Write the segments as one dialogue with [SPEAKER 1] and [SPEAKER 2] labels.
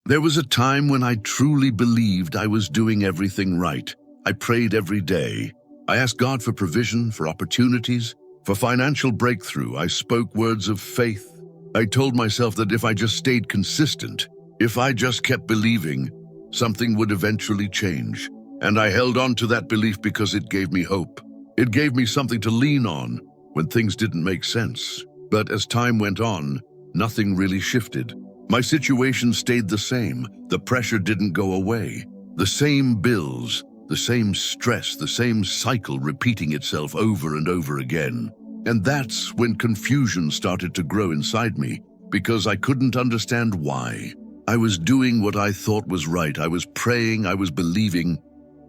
[SPEAKER 1] There was a time when I truly believed I was doing everything right. I prayed every day. I asked God for provision, for opportunities, for financial breakthrough. I spoke words of faith. I told myself that if I just stayed consistent, if I just kept believing, something would eventually change. And I held on to that belief because it gave me hope. It gave me something to lean on when things didn't make sense. But as time went on, nothing really shifted. My situation stayed the same. The pressure didn't go away. The same bills, the same stress, the same cycle repeating itself over and over again. And that's when confusion started to grow inside me, because I couldn't understand why. I was doing what I thought was right. I was praying, I was believing,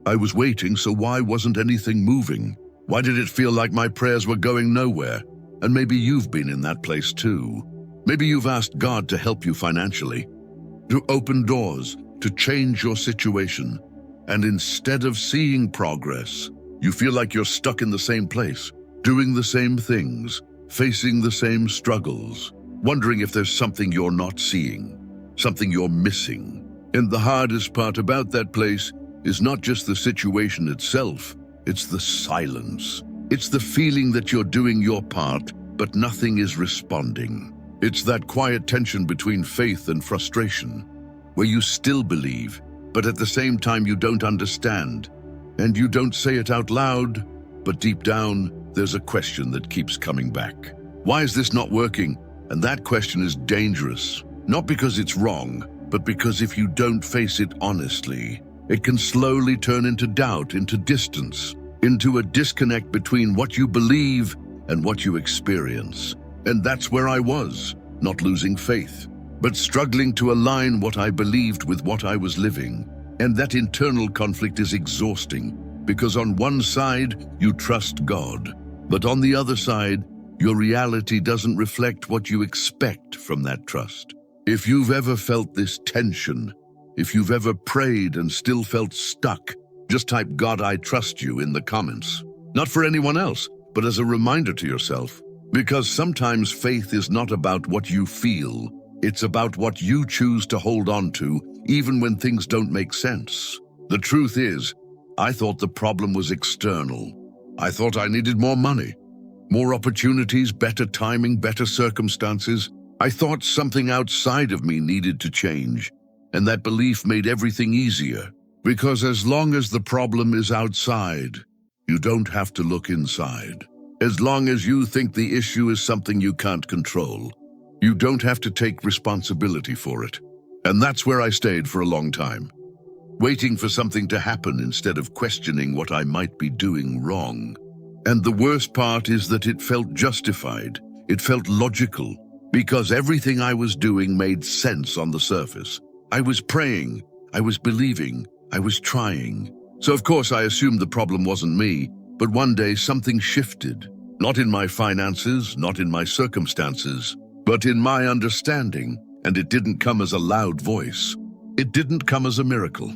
[SPEAKER 1] I was waiting, so why wasn't anything moving? Why did it feel like my prayers were going nowhere? And maybe you've been in that place too. Maybe you've asked God to help you financially, to open doors, to change your situation. And instead of seeing progress, you feel like you're stuck in the same place, doing the same things, facing the same struggles, wondering if there's something you're not seeing, something you're missing. And the hardest part about that place is not just the situation itself, it's the silence. It's the feeling that you're doing your part, but nothing is responding. It's that quiet tension between faith and frustration, where you still believe, but at the same time you don't understand. And you don't say it out loud, but deep down, there's a question that keeps coming back. Why is this not working? And that question is dangerous, not because it's wrong, but because if you don't face it honestly, it can slowly turn into doubt, into distance, into a disconnect between what you believe and what you experience. And that's where I was, not losing faith, but struggling to align what I believed with what I was living. And that internal conflict is exhausting, because on one side, you trust God, but on the other side, your reality doesn't reflect what you expect from that trust. If you've ever felt this tension, if you've ever prayed and still felt stuck, just type "God, I trust you" in the comments. Not for anyone else, but as a reminder to yourself. Because sometimes faith is not about what you feel, it's about what you choose to hold on to, even when things don't make sense. The truth is, I thought the problem was external. I thought I needed more money, more opportunities, better timing, better circumstances. I thought something outside of me needed to change. And that belief made everything easier, because as long as the problem is outside, you don't have to look inside. As long as you think the issue is something you can't control, you don't have to take responsibility for it. And that's where I stayed for a long time, waiting for something to happen instead of questioning what I might be doing wrong. And the worst part is that it felt justified, it felt logical, because everything I was doing made sense on the surface. I was praying, I was believing, I was trying. So of course I assumed the problem wasn't me, but one day something shifted. Not in my finances, not in my circumstances, but in my understanding. And it didn't come as a loud voice. It didn't come as a miracle.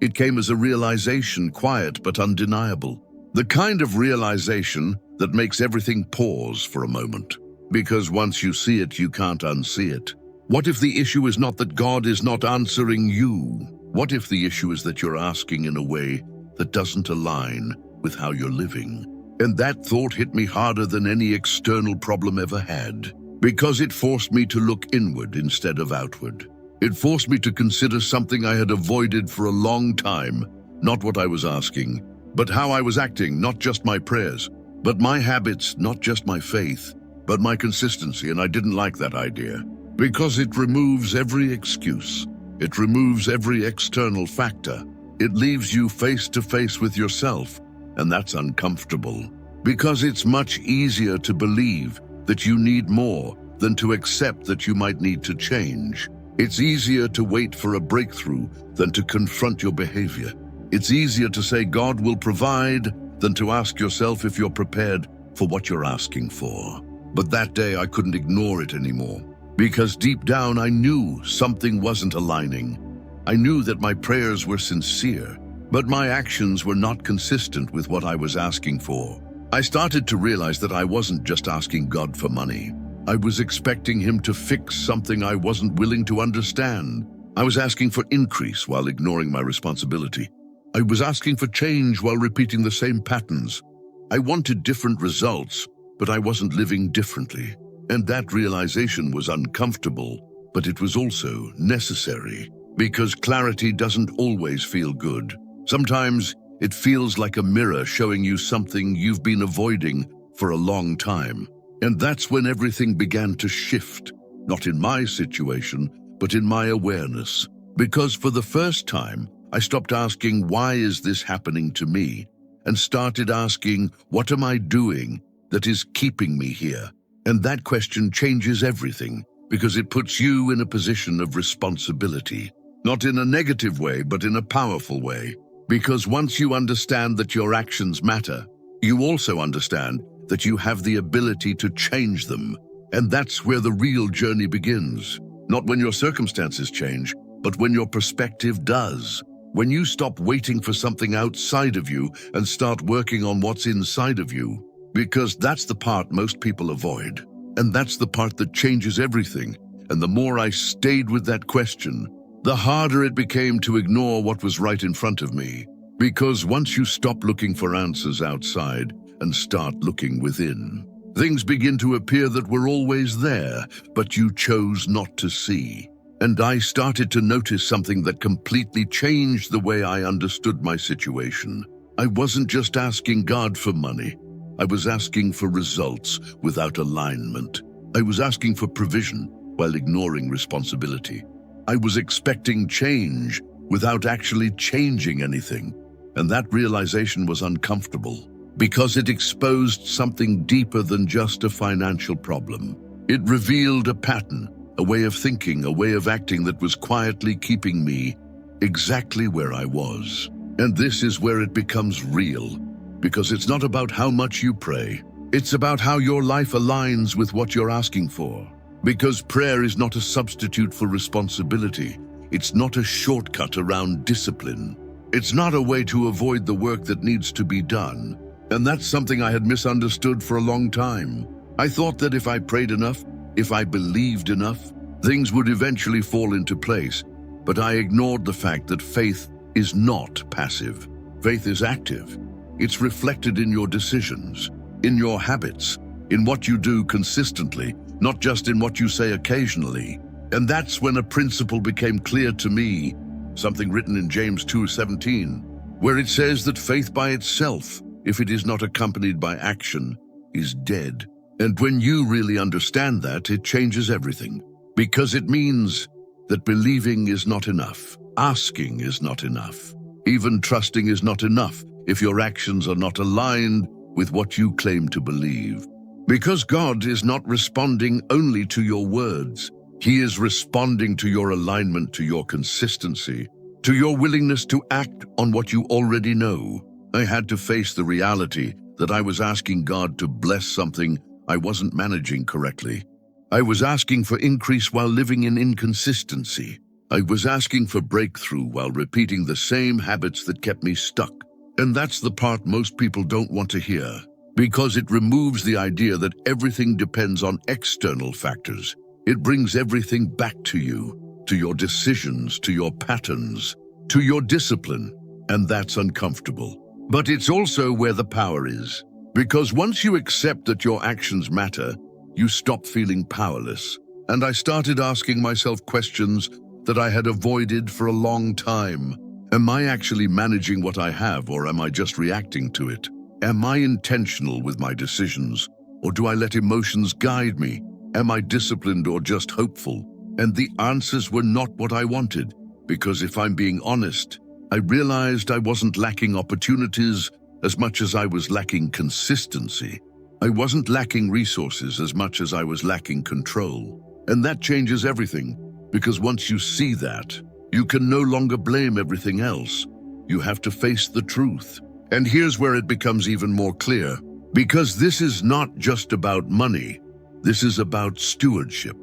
[SPEAKER 1] It came as a realization, quiet but undeniable. The kind of realization that makes everything pause for a moment. Because once you see it, you can't unsee it. What if the issue is not that God is not answering you? What if the issue is that you're asking in a way that doesn't align with how you're living? And that thought hit me harder than any external problem ever had, because it forced me to look inward instead of outward. It forced me to consider something I had avoided for a long time, not what I was asking, but how I was acting, not just my prayers, but my habits, not just my faith, but my consistency. And I didn't like that idea. Because it removes every excuse. It removes every external factor. It leaves you face to face with yourself, and that's uncomfortable. Because it's much easier to believe that you need more than to accept that you might need to change. It's easier to wait for a breakthrough than to confront your behavior. It's easier to say God will provide than to ask yourself if you're prepared for what you're asking for. But that day I couldn't ignore it anymore. Because deep down I knew something wasn't aligning. I knew that my prayers were sincere, but my actions were not consistent with what I was asking for. I started to realize that I wasn't just asking God for money. I was expecting Him to fix something I wasn't willing to understand. I was asking for increase while ignoring my responsibility. I was asking for change while repeating the same patterns. I wanted different results, but I wasn't living differently. And that realization was uncomfortable, but it was also necessary. Because clarity doesn't always feel good. Sometimes it feels like a mirror showing you something you've been avoiding for a long time. And that's when everything began to shift, not in my situation, but in my awareness. Because for the first time, I stopped asking, why is this happening to me? And started asking, what am I doing that is keeping me here? And that question changes everything, because it puts you in a position of responsibility. Not in a negative way, but in a powerful way. Because once you understand that your actions matter, you also understand that you have the ability to change them. And that's where the real journey begins. Not when your circumstances change, but when your perspective does. When you stop waiting for something outside of you and start working on what's inside of you. Because that's the part most people avoid. And that's the part that changes everything. And the more I stayed with that question, the harder it became to ignore what was right in front of me. Because once you stop looking for answers outside and start looking within, things begin to appear that were always there, but you chose not to see. And I started to notice something that completely changed the way I understood my situation. I wasn't just asking God for money. I was asking for results without alignment. I was asking for provision while ignoring responsibility. I was expecting change without actually changing anything. And that realization was uncomfortable because it exposed something deeper than just a financial problem. It revealed a pattern, a way of thinking, a way of acting that was quietly keeping me exactly where I was. And this is where it becomes real, because it's not about how much you pray. It's about how your life aligns with what you're asking for. Because prayer is not a substitute for responsibility. It's not a shortcut around discipline. It's not a way to avoid the work that needs to be done. And that's something I had misunderstood for a long time. I thought that if I prayed enough, if I believed enough, things would eventually fall into place. But I ignored the fact that faith is not passive. Faith is active. It's reflected in your decisions, in your habits, in what you do consistently, not just in what you say occasionally. And that's when a principle became clear to me, something written in James 2:17, where it says that faith by itself, if it is not accompanied by action, is dead. And when you really understand that, it changes everything. Because it means that believing is not enough. Asking is not enough. Even trusting is not enough if your actions are not aligned with what you claim to believe. Because God is not responding only to your words. He is responding to your alignment, to your consistency, to your willingness to act on what you already know. I had to face the reality that I was asking God to bless something I wasn't managing correctly. I was asking for increase while living in inconsistency. I was asking for breakthrough while repeating the same habits that kept me stuck. And that's the part most people don't want to hear, because it removes the idea that everything depends on external factors. It brings everything back to you, to your decisions, to your patterns, to your discipline, and that's uncomfortable. But it's also where the power is, because once you accept that your actions matter, you stop feeling powerless. And I started asking myself questions that I had avoided for a long time. Am I actually managing what I have, or am I just reacting to it? Am I intentional with my decisions, or do I let emotions guide me? Am I disciplined or just hopeful? And the answers were not what I wanted, because if I'm being honest, I realized I wasn't lacking opportunities as much as I was lacking consistency. I wasn't lacking resources as much as I was lacking control. And that changes everything, because once you see that, you can no longer blame everything else. You have to face the truth. And here's where it becomes even more clear, because this is not just about money. This is about stewardship.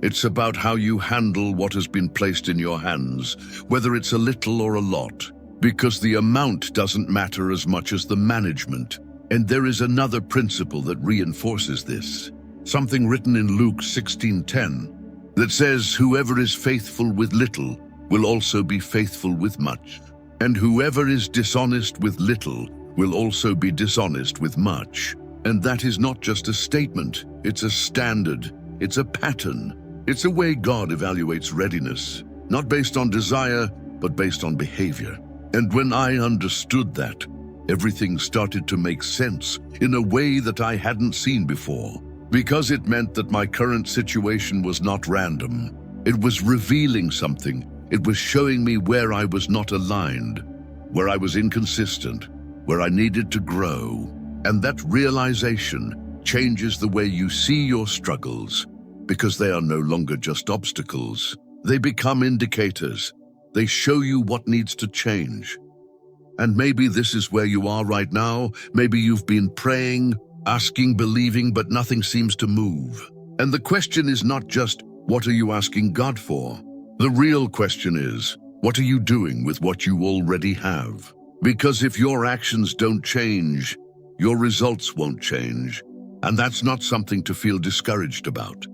[SPEAKER 1] It's about how you handle what has been placed in your hands, whether it's a little or a lot, because the amount doesn't matter as much as the management. And there is another principle that reinforces this, something written in Luke 16:10, that says, whoever is faithful with little will also be faithful with much. And whoever is dishonest with little will also be dishonest with much. And that is not just a statement, it's a standard, it's a pattern. It's a way God evaluates readiness, not based on desire, but based on behavior. And when I understood that, everything started to make sense in a way that I hadn't seen before. Because it meant that my current situation was not random. It was revealing something. It was showing me where I was not aligned, where I was inconsistent, where I needed to grow. And that realization changes the way you see your struggles, because they are no longer just obstacles. They become indicators. They show you what needs to change. And maybe this is where you are right now. Maybe you've been praying, asking, believing, but nothing seems to move. And the question is not just, what are you asking God for? The real question is, what are you doing with what you already have? Because if your actions don't change, your results won't change. And that's not something to feel discouraged about.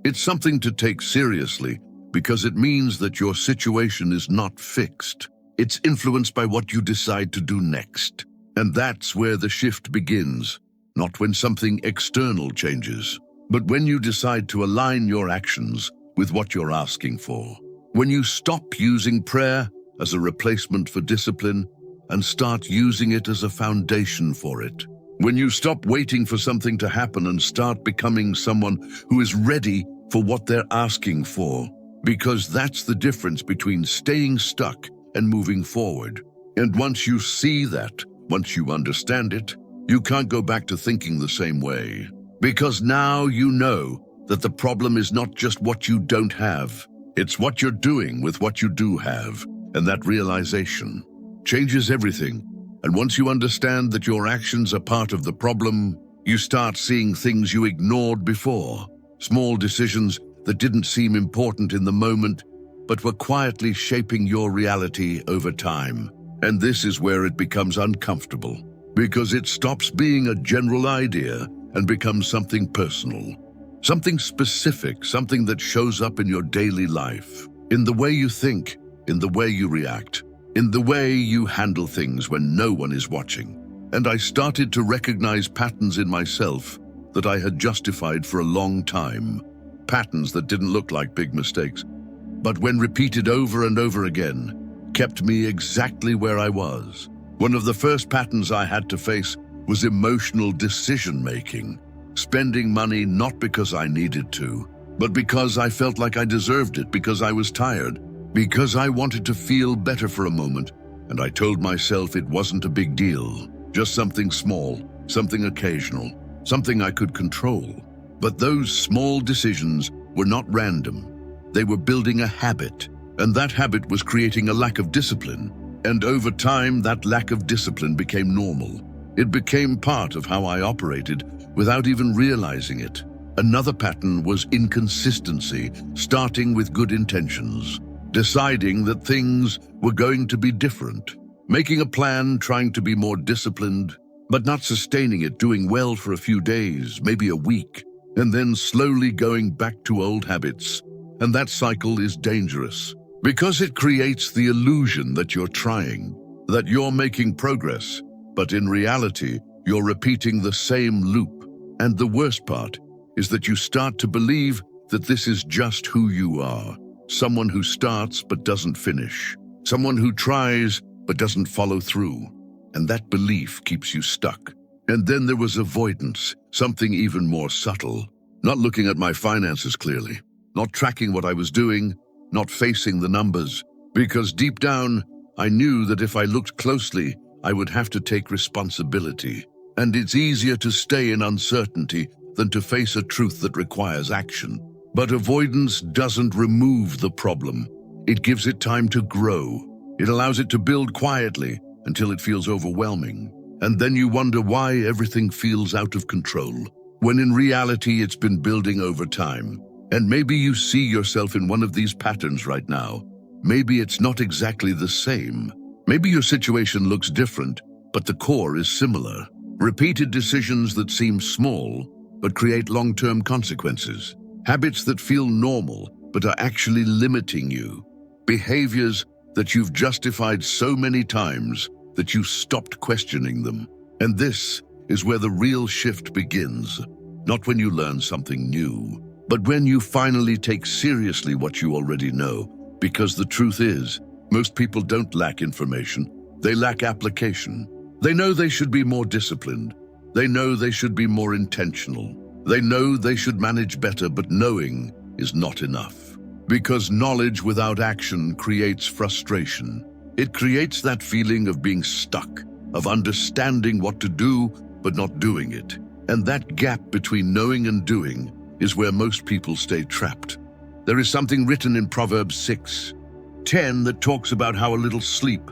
[SPEAKER 1] It's something to take seriously, because it means that your situation is not fixed. It's influenced by what you decide to do next. And that's where the shift begins, not when something external changes, but when you decide to align your actions with what you're asking for. When you stop using prayer as a replacement for discipline and start using it as a foundation for it. When you stop waiting for something to happen and start becoming someone who is ready for what they're asking for. Because that's the difference between staying stuck and moving forward. And once you see that, once you understand it, you can't go back to thinking the same way. Because now you know that the problem is not just what you don't have, it's what you're doing with what you do have. And that realization changes everything. And once you understand that your actions are part of the problem, you start seeing things you ignored before. Small decisions that didn't seem important in the moment, but were quietly shaping your reality over time. And this is where it becomes uncomfortable, because it stops being a general idea and becomes something personal, something specific, something that shows up in your daily life, in the way you think, in the way you react, in the way you handle things when no one is watching. And I started to recognize patterns in myself that I had justified for a long time, patterns that didn't look like big mistakes, but when repeated over and over again, kept me exactly where I was. One of the first patterns I had to face was emotional decision-making, spending money not because I needed to, but because I felt like I deserved it, because I was tired, because I wanted to feel better for a moment, and I told myself it wasn't a big deal, just something small, something occasional, something I could control. But those small decisions were not random. They were building a habit, and that habit was creating a lack of discipline. And over time, that lack of discipline became normal. It became part of how I operated without even realizing it. Another pattern was inconsistency, starting with good intentions, deciding that things were going to be different, making a plan, trying to be more disciplined, but not sustaining it, doing well for a few days, maybe a week, and then slowly going back to old habits. And that cycle is dangerous because it creates the illusion that you're trying, that you're making progress, but in reality, you're repeating the same loop. And the worst part is that you start to believe that this is just who you are. Someone who starts but doesn't finish. Someone who tries but doesn't follow through. And that belief keeps you stuck. And then there was avoidance, something even more subtle. Not looking at my finances clearly, not tracking what I was doing, not facing the numbers. Because deep down, I knew that if I looked closely, I would have to take responsibility. And it's easier to stay in uncertainty than to face a truth that requires action. But avoidance doesn't remove the problem. It gives it time to grow. It allows it to build quietly until it feels overwhelming. And then you wonder why everything feels out of control, when in reality it's been building over time. And maybe you see yourself in one of these patterns right now. Maybe it's not exactly the same. Maybe your situation looks different, but the core is similar. Repeated decisions that seem small, but create long-term consequences. Habits that feel normal, but are actually limiting you. behaviors that you've justified so many times that you stopped questioning them. And this is where the real shift begins. Not when you learn something new, but when you finally take seriously what you already know. Because the truth is, most people don't lack information, they lack application. They know they should be more disciplined. They know they should be more intentional. They know they should manage better, but knowing is not enough. Because knowledge without action creates frustration. It creates that feeling of being stuck, of understanding what to do, but not doing it. And that gap between knowing and doing is where most people stay trapped. There is something written in Proverbs 6:10 that talks about how a little sleep,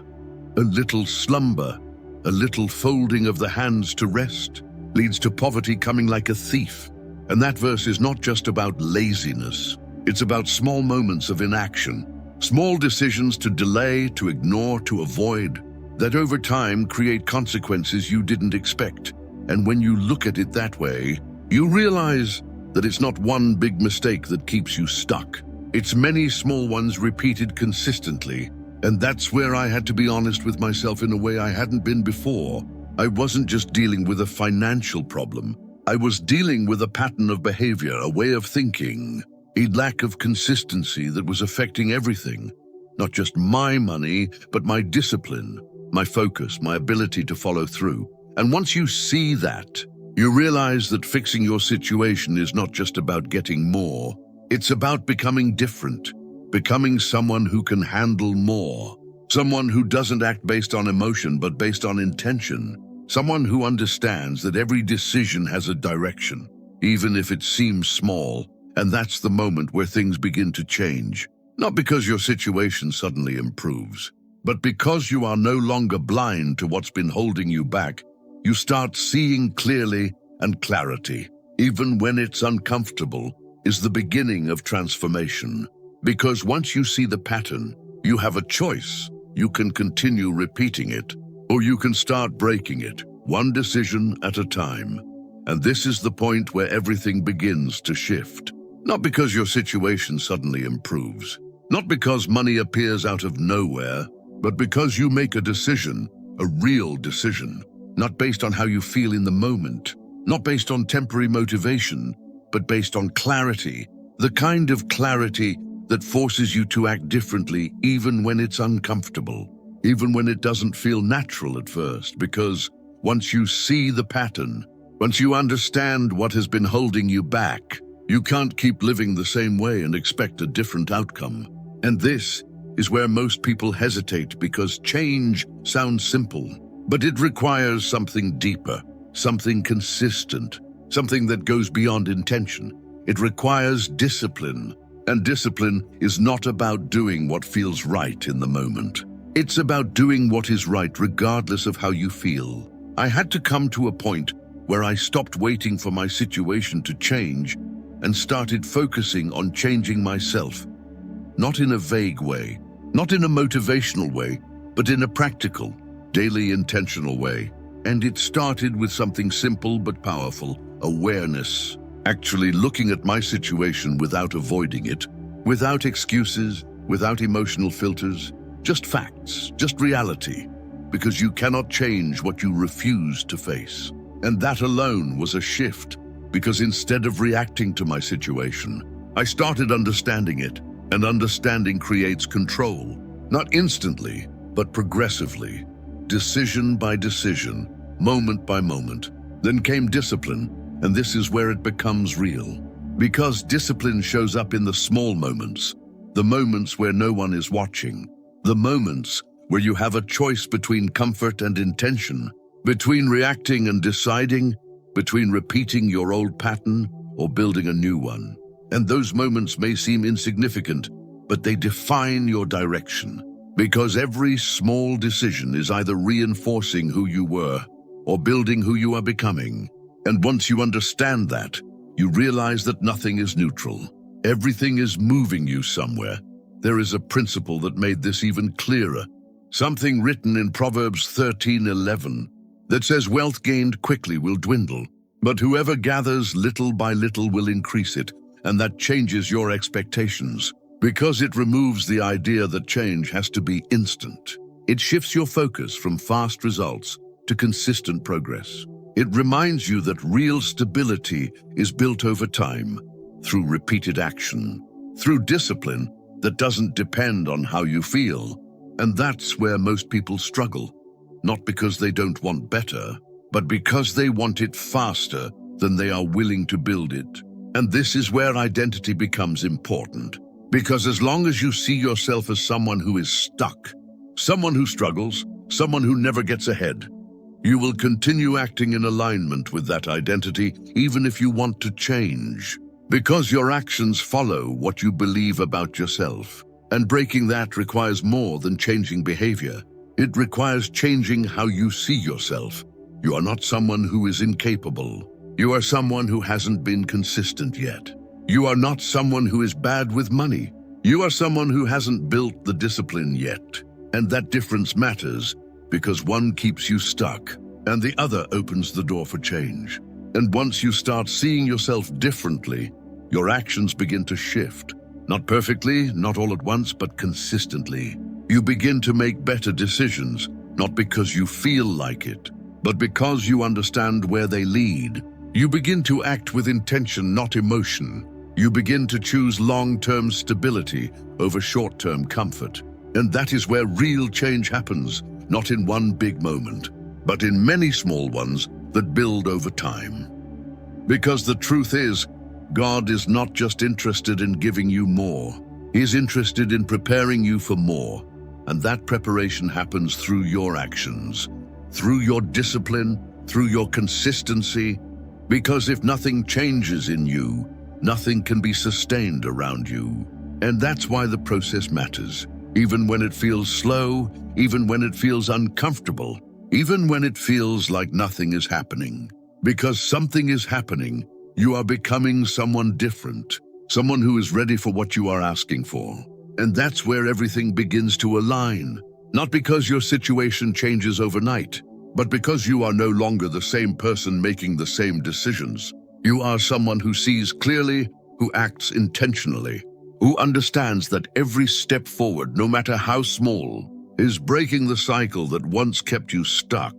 [SPEAKER 1] a little slumber, a little folding of the hands to rest leads to poverty coming like a thief. And that verse is not just about laziness. It's about small moments of inaction, small decisions to delay, to ignore, to avoid, that over time create consequences you didn't expect. And when you look at it that way, you realize that it's not one big mistake that keeps you stuck. It's many small ones repeated consistently. And that's where I had to be honest with myself in a way I hadn't been before. I wasn't just dealing with a financial problem. I was dealing with a pattern of behavior, a way of thinking, a lack of consistency that was affecting everything. Not just my money, but my discipline, my focus, my ability to follow through. And once you see that, you realize that fixing your situation is not just about getting more. It's about becoming different, becoming someone who can handle more, someone who doesn't act based on emotion but based on intention, someone who understands that every decision has a direction, even if it seems small. And that's the moment where things begin to change, not because your situation suddenly improves, but because you are no longer blind to what's been holding you back. You start seeing clearly, and clarity, even when it's uncomfortable, is the beginning of transformation. Because once you see the pattern, you have a choice. You can continue repeating it, or you can start breaking it, one decision at a time. And this is the point where everything begins to shift. Not because your situation suddenly improves, not because money appears out of nowhere, but because you make a decision, a real decision, not based on how you feel in the moment, not based on temporary motivation, but based on clarity, the kind of clarity that forces you to act differently even when it's uncomfortable, even when it doesn't feel natural at first, because once you see the pattern, once you understand what has been holding you back, you can't keep living the same way and expect a different outcome. And this is where most people hesitate, because change sounds simple, but it requires something deeper, something consistent, something that goes beyond intention. It requires discipline. And discipline is not about doing what feels right in the moment. It's about doing what is right regardless of how you feel. I had to come to a point where I stopped waiting for my situation to change and started focusing on changing myself. Not in a vague way, not in a motivational way, but in a practical, daily intentional way. And it started with something simple but powerful: awareness. Actually looking at my situation without avoiding it, without excuses, without emotional filters, just facts, just reality, because you cannot change what you refuse to face. And that alone was a shift, because instead of reacting to my situation, I started understanding it, and understanding creates control, not instantly, but progressively, decision by decision, moment by moment. Then came discipline. And this is where it becomes real. Because discipline shows up in the small moments, the moments where no one is watching, the moments where you have a choice between comfort and intention, between reacting and deciding, between repeating your old pattern or building a new one. And those moments may seem insignificant, but they define your direction. Because every small decision is either reinforcing who you were or building who you are becoming. And once you understand that, you realize that nothing is neutral. Everything is moving you somewhere. There is a principle that made this even clearer. Something written in Proverbs 13:11 that says wealth gained quickly will dwindle, but whoever gathers little by little will increase it. And that changes your expectations. Because it removes the idea that change has to be instant. It shifts your focus from fast results to consistent progress. It reminds you that real stability is built over time, through repeated action, through discipline that doesn't depend on how you feel. And that's where most people struggle, not because they don't want better, but because they want it faster than they are willing to build it. And this is where identity becomes important. Because as long as you see yourself as someone who is stuck, someone who struggles, someone who never gets ahead, you will continue acting in alignment with that identity even if you want to change. Because your actions follow what you believe about yourself. And breaking that requires more than changing behavior. It requires changing how you see yourself. You are not someone who is incapable. You are someone who hasn't been consistent yet. You are not someone who is bad with money. You are someone who hasn't built the discipline yet. And that difference matters because one keeps you stuck and the other opens the door for change. And once you start seeing yourself differently, your actions begin to shift. Not perfectly, not all at once, but consistently. You begin to make better decisions, not because you feel like it, but because you understand where they lead. You begin to act with intention, not emotion. You begin to choose long-term stability over short-term comfort. And that is where real change happens, not in one big moment, but in many small ones that build over time. Because the truth is, God is not just interested in giving you more. He is interested in preparing you for more. And that preparation happens through your actions, through your discipline, through your consistency. Because if nothing changes in you, nothing can be sustained around you. And that's why the process matters. Even when it feels slow, even when it feels uncomfortable, even when it feels like nothing is happening. Because something is happening, you are becoming someone different, someone who is ready for what you are asking for. And that's where everything begins to align. Not because your situation changes overnight, but because you are no longer the same person making the same decisions. You are someone who sees clearly, who acts intentionally, who understands that every step forward, no matter how small, is breaking the cycle that once kept you stuck.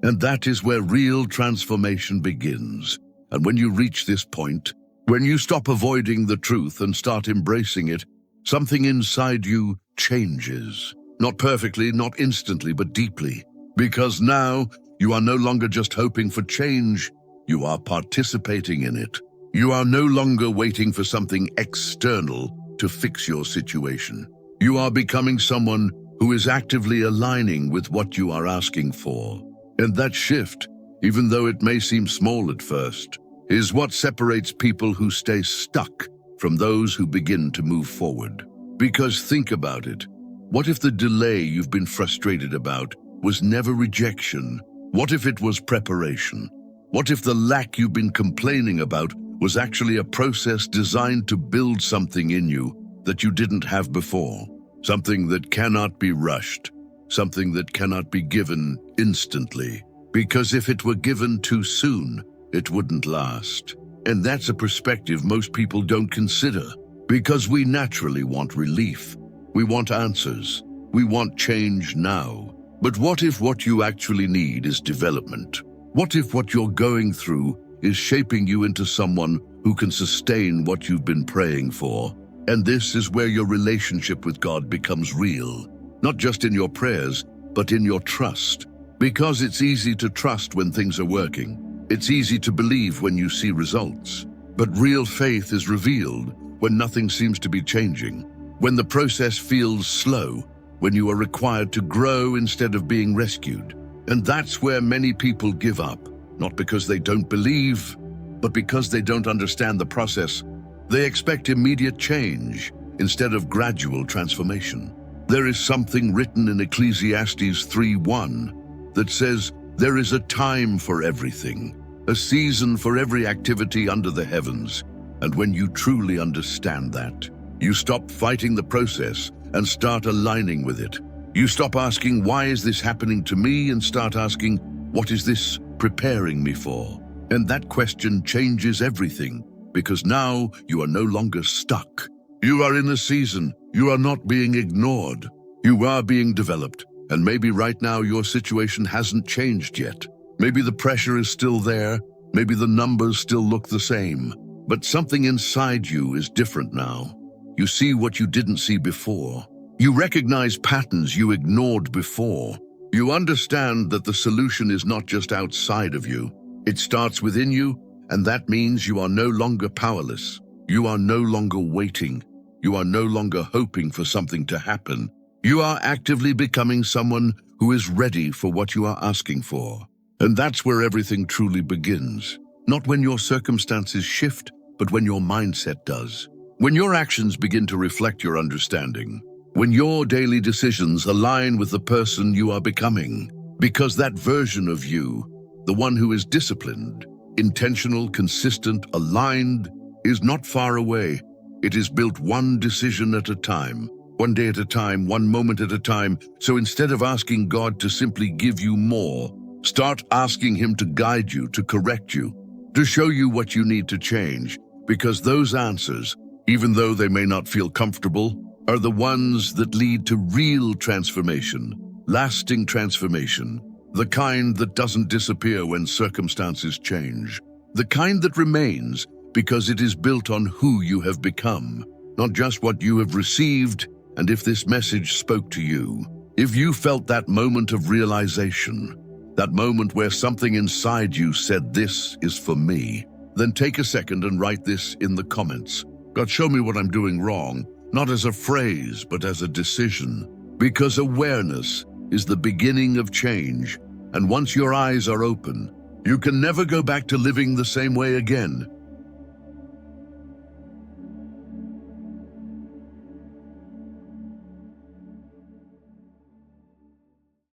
[SPEAKER 1] And that is where real transformation begins. And when you reach this point, when you stop avoiding the truth and start embracing it, something inside you changes. Not perfectly, not instantly, but deeply. Because now you are no longer just hoping for change, you are participating in it. You are no longer waiting for something external to fix your situation. You are becoming someone who is actively aligning with what you are asking for. And that shift, even though it may seem small at first, is what separates people who stay stuck from those who begin to move forward. Because think about it. What if the delay you've been frustrated about was never rejection? What if it was preparation? What if the lack you've been complaining about was actually a process designed to build something in you that you didn't have before? Something that cannot be rushed, something that cannot be given instantly. Because if it were given too soon, it wouldn't last. And that's a perspective most people don't consider. Because we naturally want relief. We want answers. We want change now. But what if what you actually need is development? What if what you're going through is shaping you into someone who can sustain what you've been praying for? And this is where your relationship with God becomes real. Not just in your prayers, but in your trust. Because it's easy to trust when things are working. It's easy to believe when you see results. But real faith is revealed when nothing seems to be changing. When the process feels slow. When you are required to grow instead of being rescued. And that's where many people give up. Not because they don't believe, but because they don't understand the process. They expect immediate change instead of gradual transformation. There is something written in Ecclesiastes 3:1 that says, "There is a time for everything, a season for every activity under the heavens." And when you truly understand that, you stop fighting the process and start aligning with it. You stop asking, "Why is this happening to me?" and start asking, "What is this preparing me for?" And that question changes everything, because now you are no longer stuck. You are in a season. You are not being ignored. You are being developed. And maybe right now your situation hasn't changed yet. Maybe the pressure is still there. Maybe the numbers still look the same. But something inside you is different now. You see what you didn't see before. You recognize patterns you ignored before. You understand that the solution is not just outside of you. It starts within you, and that means you are no longer powerless. You are no longer waiting. You are no longer hoping for something to happen. You are actively becoming someone who is ready for what you are asking for. And that's where everything truly begins. Not when your circumstances shift, but when your mindset does. When your actions begin to reflect your understanding. When your daily decisions align with the person you are becoming. Because that version of you, the one who is disciplined, intentional, consistent, aligned, is not far away. It is built one decision at a time, one day at a time, one moment at a time. So instead of asking God to simply give you more, start asking Him to guide you, to correct you, to show you what you need to change. Because those answers, even though they may not feel comfortable, are the ones that lead to real transformation, lasting transformation, the kind that doesn't disappear when circumstances change, the kind that remains because it is built on who you have become, not just what you have received. And if this message spoke to you, if you felt that moment of realization, that moment where something inside you said, "This is for me," then take a second and write this in the comments. God, show me what I'm doing wrong, not as a phrase, but as a decision. Because awareness is the beginning of change. And once your eyes are open, you can never go back to living the same way again.